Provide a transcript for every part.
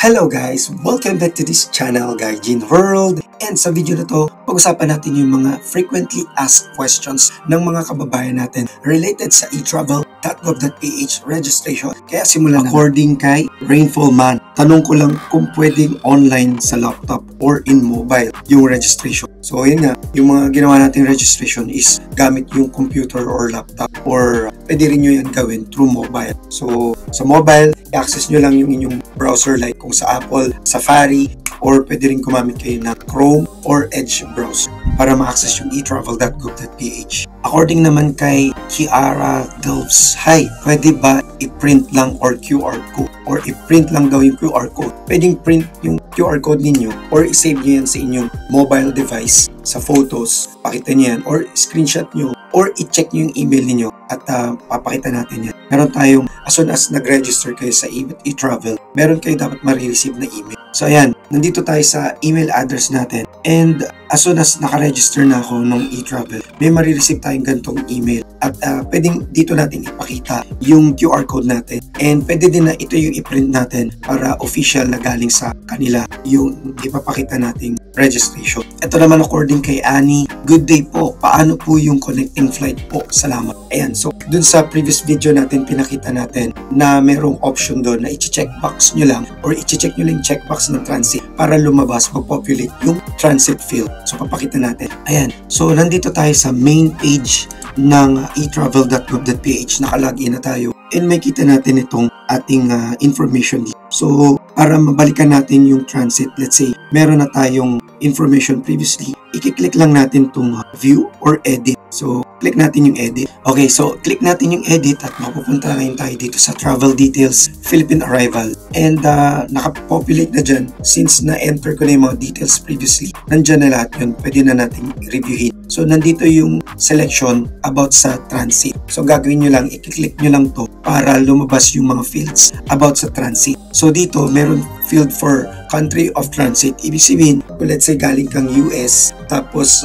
Hello guys! Welcome back to this channel, Guardian World. And sa video na to, pag-usapan natin yung mga frequently asked questions ng mga kababayan natin related sa eTravel.gov.ph registration. Kaya simulan na. According kay Rainfall Man, tanong ko lang kung pwedeng online sa laptop or in mobile yung registration. So yun nga, yung mga ginawa nating registration is gamit yung computer or laptop, or pwede rin nyo yan gawin through mobile. So sa mobile, i-access nyo lang yung inyong browser, like kung sa Apple, Safari, or pwede rin gumamit kayo ng Chrome or Edge browser para ma-access yung eTravel.gov.ph. According naman kay Kiara Delves, hi, pwede ba i-print lang or QR code? Or i-print lang daw yung QR code. Pwedeng print yung QR code ninyo or i-save nyo yan sa inyong mobile device, sa photos, pakita nyo yan, or screenshot nyo, or i-check nyo yung email ninyo at papakita natin yan. Meron tayong, as soon as nag-register kayo sa eTravel, meron kayo dapat ma-receive na email. So ayan, nandito tayo sa email address natin, and as soon as naka-register na ako ng eTravel, may ma-receive tayong ganitong email, at pwedeng dito natin ipakita yung QR code natin, and pwede din na ito yung i-print natin para official na galing sa kanila yung ipapakita nating registration. Ito naman according kay Annie, good day po, paano po yung connecting flight po? Salamat. Ayan, so dun sa previous video natin, pinakita natin na merong option doon na i-check box nyo lang, or i-check nyo lang yung checkbox ng transit para lumabas, mag-populate yung transit field. So papakita natin. Ayan, so nandito tayo sa main page ng eTravel.gov.ph, naka-login na tayo, and makita natin itong ating information dito. So para mabalikan natin yung transit, let's say meron na tayong information previously, i-click lang natin itong view or edit. So click natin yung edit. Okay, so click natin yung edit at mapupunta ngayon tayo dito sa travel details, Philippine arrival, and nakapopulate na dyan. Since na-enter ko na yung mga details previously, nandyan na lahat yun, pwede na natin reviewin. So nandito yung selection about sa transit. So gagawin nyo lang, i-click nyo lang to para lumabas yung mga fields about sa transit. So dito meron field for country of transit. Ibig sabihin, let's say galing kang US, tapos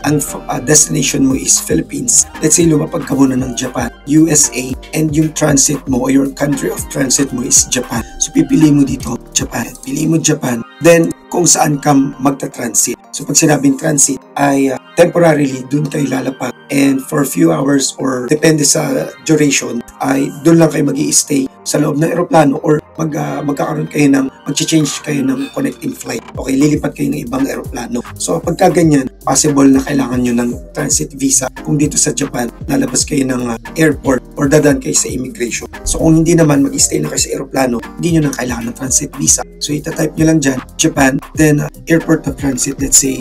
ang destination mo is Philippines. Let's say lumapag ka muna ng Japan, USA, and yung transit mo or your country of transit mo is Japan. So pipili mo dito, Japan. Pili mo Japan, then kung saan ka magta-transit. So pag sinabing transit ay temporarily dun kayo lalapag, and for a few hours or depende sa duration ay dun lang kayo mag-i-stay sa loob ng eroplano, or magkakaroon kayo ng mag-change kayo ng connecting flight. Okay, lilipat kayo ng ibang eroplano. So pagka ganyan, possible na kailangan nyo ng transit visa. Kung dito sa Japan, lalabas kayo ng airport or dadaan kayo sa immigration. So kung hindi naman mag-stay na kayo sa eroplano, hindi nyo na kailangan ng transit visa. So ita-type nyo lang dyan, Japan, then airport of transit, let's say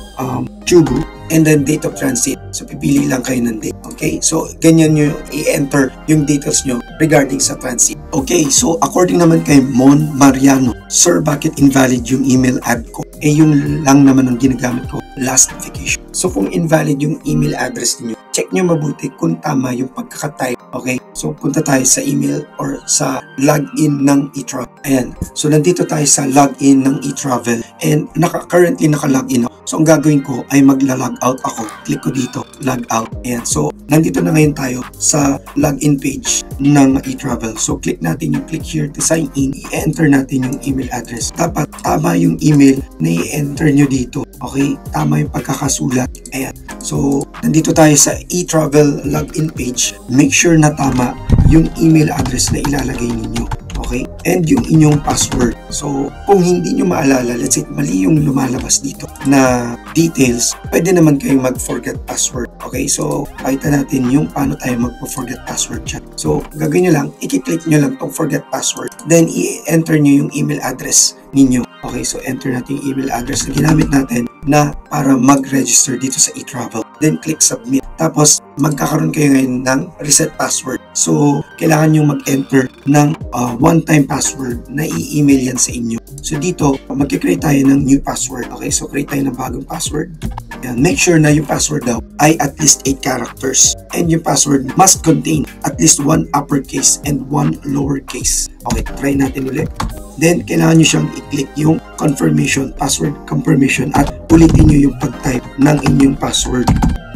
Chubu, and then date of transit. So pipili lang kayo ng date. Okay, so ganyan nyo i-enter yung details nyo regarding sa transit. Okay, so according naman kay Mon Mariano, sir, bakit invalid yung email ad ko? Yung lang naman ang ginagamit ko, last vacation. So kung invalid yung email address niyo, check nyo mabuti kung tama yung pagkakatype. Okay, so punta tayo sa email or sa login ng eTravel. Ayan, so nandito tayo sa login ng eTravel, and currently naka-login ako. So ang gagawin ko ay magla-log out ako. Click ko dito, log out. Ayan, so nandito na ngayon tayo sa login page ng eTravel. So click natin yung click here to sign in. I-enter natin yung email address. Dapat tama yung email na i-enter nyo dito. Okay, tama yung pagkakasulat. Ayan, so nandito tayo sa eTravel login page. Make sure na tama yung email address na ilalagay ninyo. Okay, and yung inyong password. So kung hindi nyo maalala, let's say mali yung lumalabas dito na details, pwede naman kayong mag-forget password. Okay, so pakita natin yung paano tayo mag-forget password dyan. So gagawin nyo lang, i-click nyo lang tong forget password, then i-enter nyo yung email address ninyo. Okay, so enter natin yung email address na ginamit natin na para mag-register dito sa eTravel. Then click submit. Tapos magkakaroon kayo ngayon ng reset password. So kailangan nyo mag-enter ng one-time password na i-email yan sa inyo. So dito, mag-create tayo ng new password. Okay, so create tayo ng bagong password. Yan. Make sure na yung password daw ay at least 8 characters. And yung password must contain at least 1 uppercase and 1 lowercase. Okay, try natin ulit. Then, kailangan nyo siyang i-click yung confirmation, password confirmation, at ulitin nyo yung pag-type ng inyong password.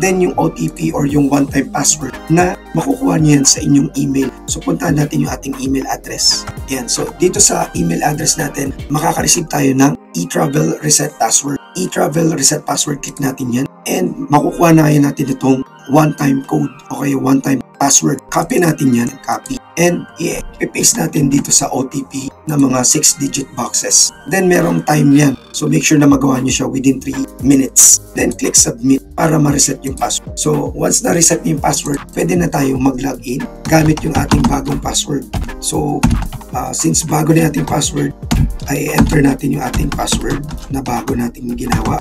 then yung OTP or yung one-time password na makukuha niyo yan sa inyong email. So puntahan natin yung ating email address. Yan. So dito sa email address natin, makaka-receive tayo ng e-travel reset password. E-travel reset password, click natin yan. And makukuha na ngayon natin itong one-time code o kaya one-time password. Copy natin yan, copy. And i-paste natin dito sa OTP na mga 6-digit boxes. Then merong time yan. So make sure na magawa nyo siya within 3 minutes. Then click submit para ma-reset yung password. So once na-reset yung password, pwede na tayong mag-login gamit yung ating bagong password. So since bago na ating password, ay enter natin yung ating password na bago nating ginawa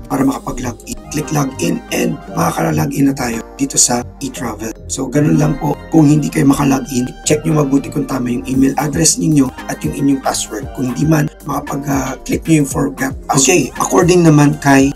para makapag-login. Click login and makaka-login na tayo dito sa e-travel. So ganun lang po. Kung hindi kayo makalogin, check nyo mabuti kung tama yung email address ninyo at yung inyong password. Kung hindi man, makapag-click nyo yung forgot. Okay, according naman kay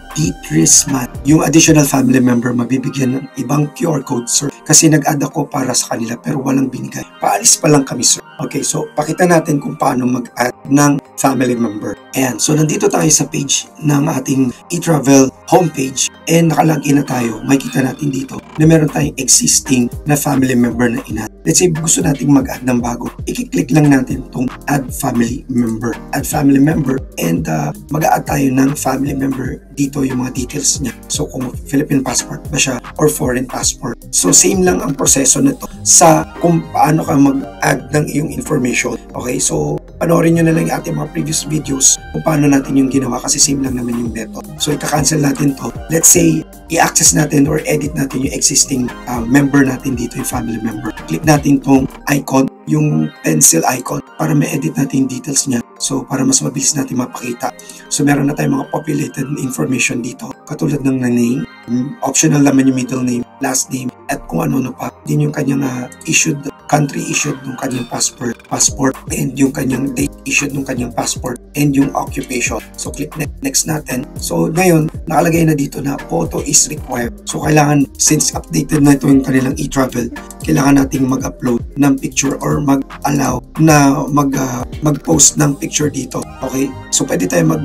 Trisman, yung additional family member mabibigyan ng ibang QR code, sir. Kasi nag-add ako para sa kanila pero walang binigay. Paalis pa lang kami, sir. Okay, so pakita natin kung paano mag-add ng family member. Ayan, so nandito tayo sa page ng ating e-travel homepage and nakalagin na tayo. Makikita natin dito na meron tayong existing na family member na ina. Let's say gusto nating mag-add ng bago. I-click lang natin itong add family member. Add family member and mag-add tayo ng family member dito yung mga details niya. So kung Philippine passport ba siya or foreign passport. So same lang ang proseso nito sa kung paano ka mag-add ng iyong information. Okay, so panoorin nyo na lang yung ating mga previous videos kung paano natin yung ginawa kasi same lang naman yung method. So ika-cancel natin to. Let's say i-access natin or edit natin yung existing member natin dito, yung family member. Click natin tong icon, yung pencil icon para ma-edit natin yung details niya. So para mas mabilis natin mapakita. So meron na tayong mga populated information dito katulad ng name, optional naman yung middle name, last name, at kung ano pa. Din yung kanyang issued, country issued ng kanyang passport, and yung kanyang date issued ng kanyang passport, and yung occupation. So click next natin. So ngayon, nakalagay na dito na photo is required. So kailangan, since updated na ito yung kanilang e-travel, kailangan nating mag-upload ng picture or mag-allow na mag-post ng picture dito. Okay? So pwede tayo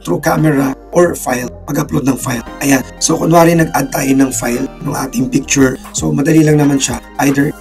through camera or file, mag-upload ng file. Ayan. So kunwari nag-add tayo ng file ng ating picture. So madali lang naman siya. Either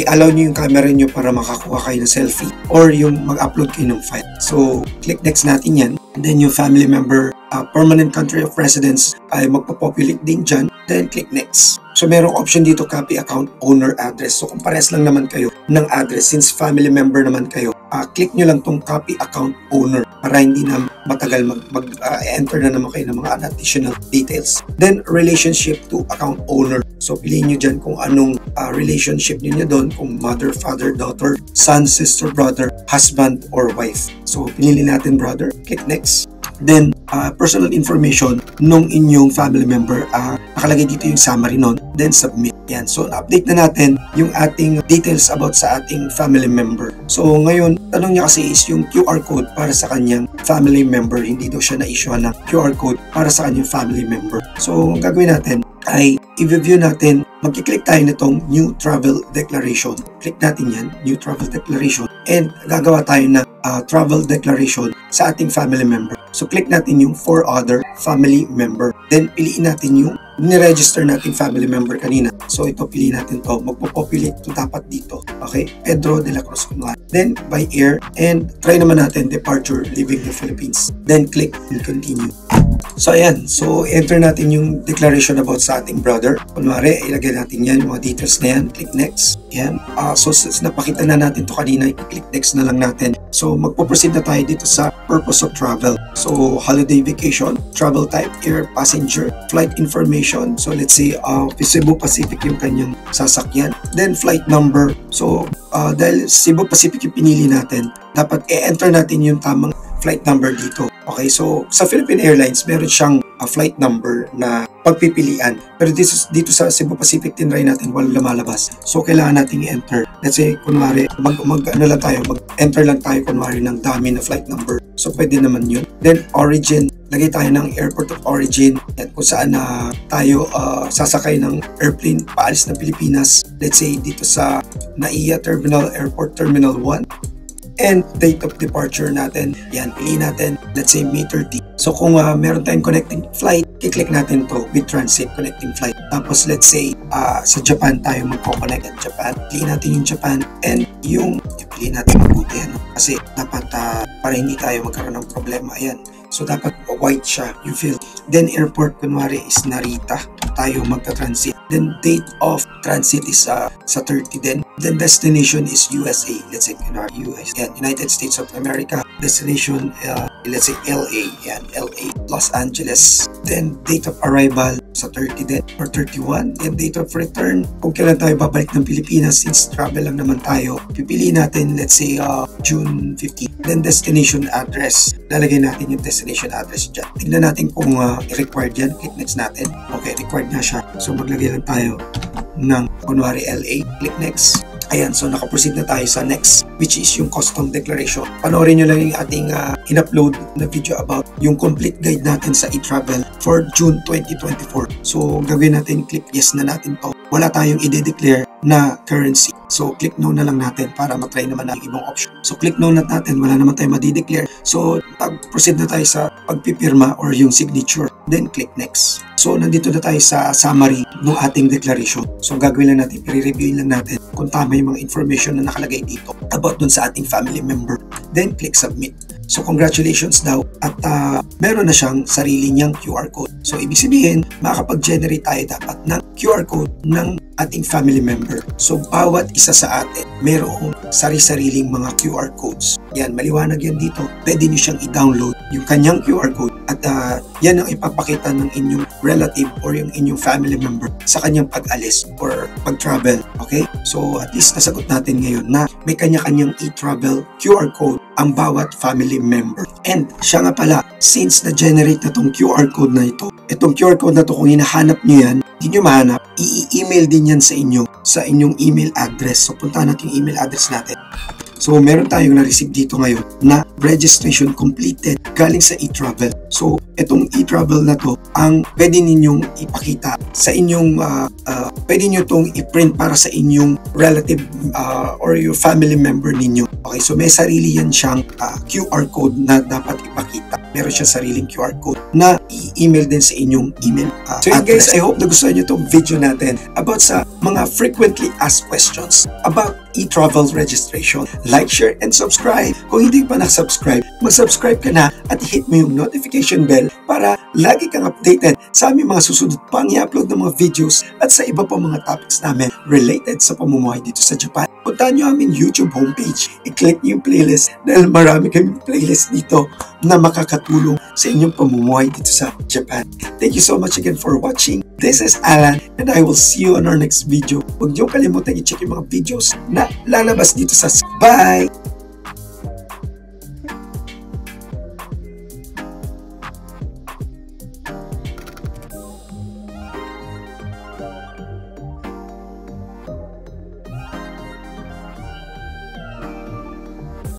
allow nyo yung camera nyo para makakuha kayo ng selfie or yung mag-upload kayo ng file. So click next natin yan. And then yung family member, permanent country of residence ay magpapopulate din dyan. Then click next. So merong option dito, copy account owner address. So kung pares lang naman kayo ng address, since family member naman kayo, click nyo lang tong copy account owner para hindi na matagal mag-enter na naman kayo ng mga additional details. Then relationship to account owner. So piliin nyo dyan kung anong relationship niyo doon, kung mother, father, daughter, son, sister, brother, husband, or wife. So pinili natin brother, click next. Then personal information nung inyong family member, nakalagay dito yung summary nun, then submit. Yan. So update na natin yung ating details about sa ating family member. So ngayon, tanong niya kasi is yung QR code para sa kanyang family member. Hindi daw siya na-issue ng QR code para sa kanyang family member. So ang gagawin natin ay i-review natin, magkiklik tayo nitong New Travel Declaration. Click natin yan, New Travel Declaration, and gagawa tayo ng travel declaration sa ating family member. So click natin yung for other family member. Then piliin natin yung ni-register nating family member kanina. So ito, piliin natin to. Magpo-populate to dapat dito. Okay? Pedro de la Cruz Kunwari. Then by air, and try naman natin departure leaving the Philippines. Then click and continue. So ayan, so enter natin yung declaration about sa ating brother. Kunwari, ilagay natin yan, yung mga details na yan. Click next. Yan. So since napakita na natin to kanina, i-click next na lang natin. So magpo-proceed na tayo dito sa purpose of travel. So holiday vacation, travel type, air, passenger, flight information. So let's say Cebu Pacific yung kanyang sasakyan. Then flight number. So dahil Cebu Pacific yung pinili natin, dapat i-enter natin yung tamang flight number dito. Okay, so sa Philippine Airlines, meron siyang flight number na pagpipilian. Pero dito sa Cebu Pacific, tinry natin, walang lumalabas. So kailangan natin i-enter. Let's say, kunwari, mag-enter lang tayo kunwari ng dami na flight number. So pwede naman yun. Then origin, lagay tayo ng airport of origin at kung saan tayo sasakay ng airplane paalis ng Pilipinas. Let's say dito sa NAIA Terminal, Airport Terminal 1. and date of departure natin. Yan, piliin natin, let's say May 30. So kung meron tayong connecting flight, i-click natin to with transit connecting flight. Tapos let's say sa Japan tayo magko-connect at Japan. Piliin natin yung Japan and yung piliin natin mabuti kasi dapat para hindi tayo magkaroon ng problema. Ayan. So dapat white siya, you feel. Then airport kunwari is Narita, tayo magta-transit. Then date of transit is sa 30 din. Then destination is USA. Let's say US. Yan, United States of America. Destination let's say LA. Yan, LA, Los Angeles. Then date of arrival sa 30 din or 31. Then date of return, kung kailan tayo babalik ng Pilipinas since travel lang naman tayo. Pipiliin natin let's say June 15. Then destination address. Lalagay natin yung destination address dyan. Tignan natin kung required yan. Click next natin. Okay, required na siya. So maglagay lang tayo ng kunwari LA. Click next. Ayan, so nakaproceed na tayo sa next, which is yung custom declaration. Panoorin nyo lang yung ating in-upload na video about yung complete guide natin sa e-travel for June 2024. So gagawin natin, click yes na natin to. Wala tayong i-declare na currency. So click no na lang natin para matry naman ang ibang option. So click no na natin, wala naman tayong madi-declare. So proceed na tayo sa pagpipirma or yung signature. Then click next. So nandito na tayo sa summary ng ating declaration. So gagawin lang natin, i-reviewin lang natin kung tama yung mga information na nakalagay dito about dun sa ating family member. Then click submit. So congratulations daw at meron na siyang sarili niyang QR code. So ibig sabihin, makakapag-generate tayo dapat ng QR code ng ating family member. So bawat isa sa atin, merong sari-sariling mga QR codes. Yan, maliwanag yan dito. Pwede niyo siyang i-download yung kanyang QR code at yan ang ipapakita ng inyong relative or yung inyong family member sa kanyang pag-alis or pag-travel. Okay? So at least nasagot natin ngayon na may kanya-kanyang e-travel QR code ang bawat family member. And siya nga pala, since na-generate na tong QR code na ito, itong QR code na to kung hinahanap nyo yan, hindi nyo mahanap, i-email din yan sa inyo, sa inyong email address. So puntahan natin yung email address natin. So meron tayong na-receive dito ngayon na registration completed galing sa e-travel. So itong e-travel na to ang pwede ninyong ipakita sa inyong pwede nyo itong i-print para sa inyong relative or your family member ninyo. Okay, so may sarili yan siyang QR code na dapat ipakita. Meron siyang sariling QR code na i-email din sa inyong email so yun guys, I hope nagustuhan nyo itong video natin about sa mga frequently asked questions about e-travel registration. Like, share, and subscribe. Kung hindi pa na-subscribe, mag-subscribe ka na at hit mo yung notification bell para lagi kang updated sa aming mga susunod pang i-upload ng mga videos at sa iba pa mga topics namin related sa pamumuhay dito sa Japan. Puntahan nyo aming YouTube homepage. I-click nyo yung playlist dahil marami kaming playlist dito na makakatulong sa inyong pamumuhay dito sa Japan. Thank you so much again for watching. This is Alan and I will see you on our next video. Huwag nyo kalimutan i-check yung mga videos na lalabas dito sa Bye!